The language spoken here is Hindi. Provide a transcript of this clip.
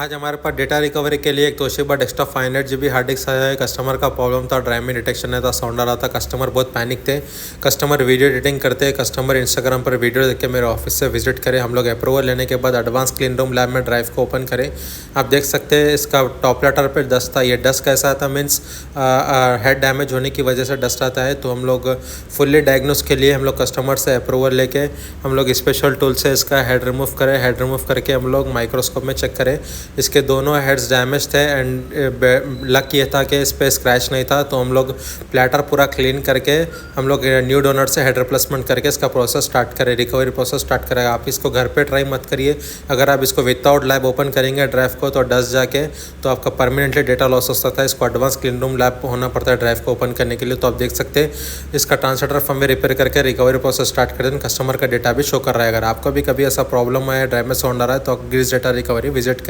आज हमारे पास डेटा रिकवरी के लिए एक Toshiba desktop 500 GB hard disk आया है। कस्टमर का प्रॉब्लम था, ड्राइव में डिटेक्शन नहीं था, साउंड आ रहा था। कस्टमर बहुत पैनिक थे। कस्टमर वीडियो एडिटिंग करते हैं। कस्टमर इंस्टाग्राम पर वीडियो देख के मेरे ऑफिस से विजिट करें। हम लोग अप्रूवल लेने के बाद एडवांस क्लीन रूम लैब में ड्राइव को ओपन करें। आप देख सकते हैं इसका टॉप लेटर पर डस्ट था। ये डस्ट कैसा था, मीन्स हेड डैमेज होने की वजह से डस्ट आता है। तो हम लोग फुल्ली डायग्नोस के लिए हम लोग कस्टमर से अप्रूवल लेके हम लोग स्पेशल टूल से इसका हेड रिमूव करें। हेड रिमूव करके हम लोग माइक्रोस्कोप में चेक करें। इसके दोनों हेड्स डैमेज थे एंड लक ये था कि इस पर स्क्रैच नहीं था। तो हम लोग प्लेटर पूरा क्लीन करके हम लोग न्यू डोनर से हेड रिप्लेसमेंट करके इसका प्रोसेस स्टार्ट करें, रिकवरी प्रोसेस स्टार्ट करेगा। आप इसको घर पे ट्राई मत करिए। अगर आप इसको विदाउट लैब ओपन करेंगे ड्राइव को तो डस्ट जाके तो आपका परमानेंटली डेटा लॉस हो सकता है। इसको एडवांस क्लीन रूम लैब होना पड़ता है ड्राइव को ओपन करने के लिए। तो आप देख सकते हैं इसका ट्रांसलेटर फर्मवेयर रिपेयर करके रिकवरी प्रोसेस स्टार्ट कर दें। कस्टमर का डेटा भी शो कर रहा है। अगर आपको भी कभी ऐसा प्रॉब्लम आया ड्राइव में साउंड आ रहा है तो आप ग्रीस डेटा रिकवरी विजिट करें।